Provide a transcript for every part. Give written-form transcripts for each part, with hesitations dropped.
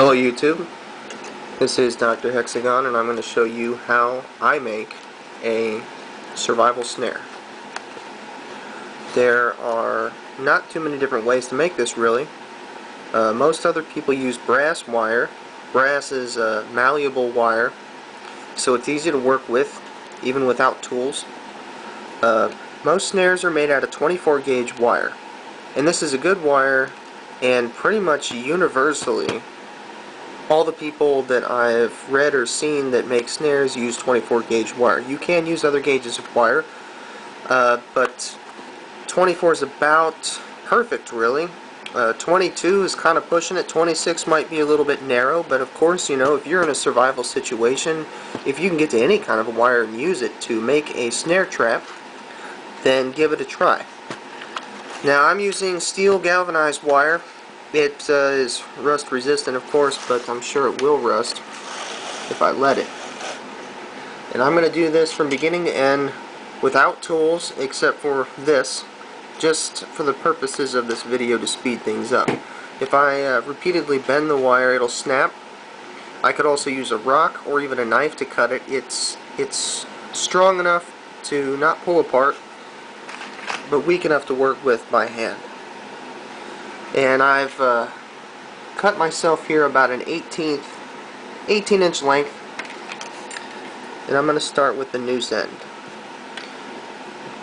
Hello YouTube, this is Dr. Hexagon and I'm going to show you how I make a survival snare. There are not too many different ways to make this really. Most other people use brass wire. Brass is a malleable wire, so it's easy to work with even without tools. Most snares are made out of 24 gauge wire, and this is a good wire, and pretty much universally all the people that I've read or seen that make snares use 24 gauge wire. You can use other gauges of wire, but 24 is about perfect really. 22 is kind of pushing it. 26 might be a little bit narrow, but of course, you know, if you're in a survival situation, if you can get to any kind of wire and use it to make a snare trap, then give it a try. Now I'm using steel galvanized wire. It is rust resistant, of course, but I'm sure it will rust if I let it. And I'm going to do this from beginning to end without tools except for this, just for the purposes of this video to speed things up. If I repeatedly bend the wire, it'll snap. I could also use a rock or even a knife to cut it. It's strong enough to not pull apart, but weak enough to work with by hand. And I've cut myself here about an 18-inch length, and I'm going to start with the noose end.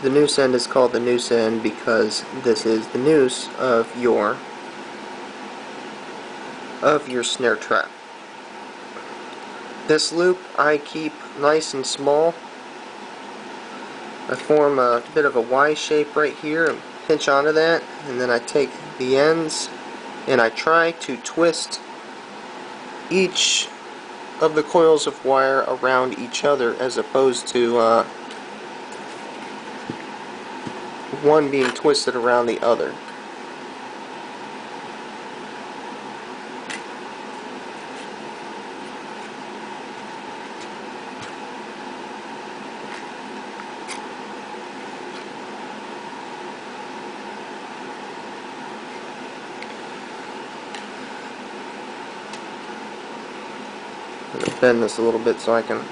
The noose end is called the noose end because this is the noose of your snare trap. This loop I keep nice and small. I form a bit of a Y shape right here and pinch onto that, and then I take the ends and I try to twist each of the coils of wire around each other as opposed to one being twisted around the other. I'm going to bend this a little bit so I can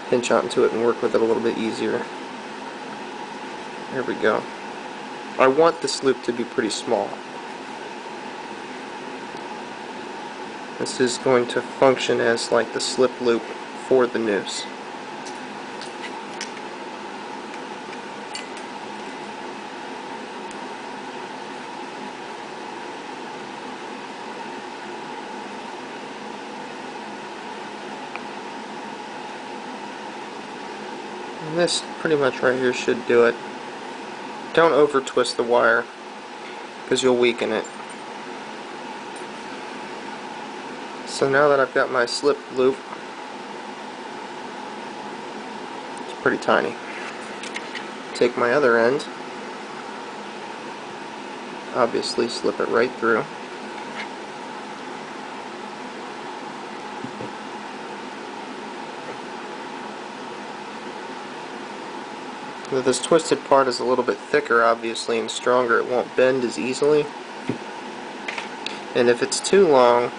pinch onto it and work with it a little bit easier. There we go. I want this loop to be pretty small. This is going to function as like the slip loop for the noose. And this pretty much right here should do it. Don't over twist the wire because you'll weaken it. So now that I've got my slip loop, it's pretty tiny. Take my other end, obviously slip it right through. This twisted part is a little bit thicker, obviously, and stronger. It won't bend as easily. And if it's too long,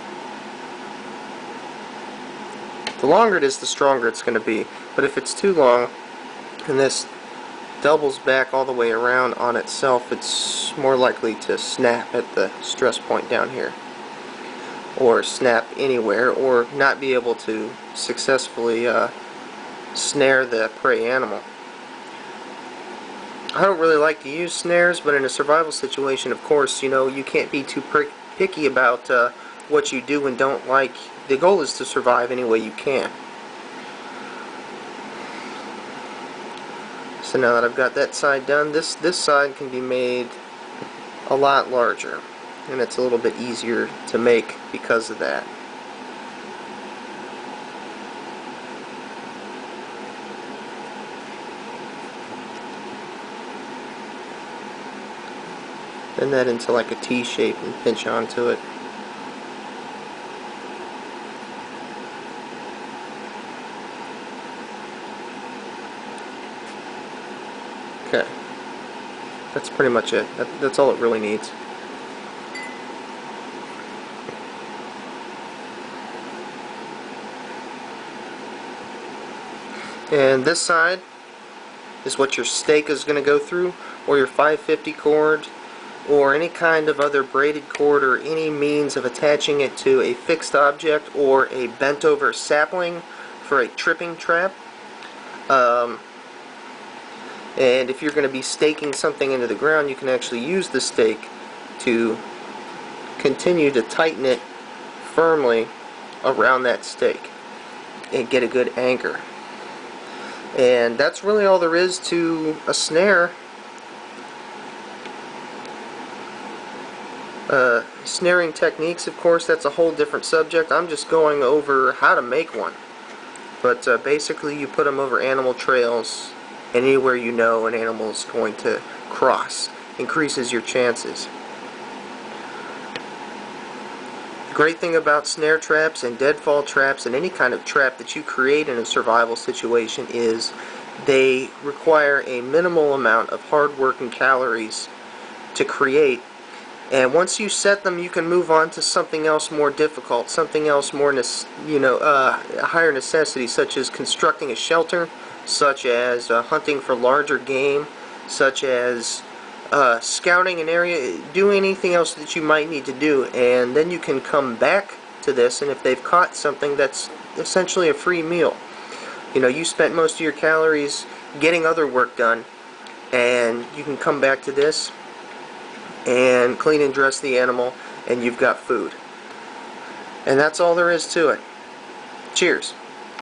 the longer it is, the stronger it's going to be. But if it's too long, and this doubles back all the way around on itself, it's more likely to snap at the stress point down here. Or snap anywhere, or not be able to successfully snare the prey animal. I don't really like to use snares, but in a survival situation, of course, you know, you can't be too picky about what you do and don't like. The goal is to survive any way you can. So now that I've got that side done, this side can be made a lot larger, and it's a little bit easier to make because of that. Bend that into like a T shape and pinch onto it. Okay, that's pretty much it. That's all it really needs. And this side is what your stake is going to go through, or your 550 cord, or any kind of other braided cord, or any means of attaching it to a fixed object or a bent over sapling for a tripping trap. And if you're going to be staking something into the ground, you can actually use the stake to continue to tighten it firmly around that stake and get a good anchor. And that's really all there is to a snare. Snaring techniques, of course, that's a whole different subject. I'm just going over how to make one. But basically you put them over animal trails, and anywhere you know an animal is going to cross. Increases your chances. The great thing about snare traps and deadfall traps and any kind of trap that you create in a survival situation is they require a minimal amount of hard work and calories to create. And once you set them, you can move on to something else more difficult, something else more, higher necessity, such as constructing a shelter, such as hunting for larger game, such as scouting an area, do anything else that you might need to do. And then you can come back to this, and if they've caught something, that's essentially a free meal. You spent most of your calories getting other work done, and you can come back to this and clean and dress the animal, and you've got food. And that's all there is to it. Cheers.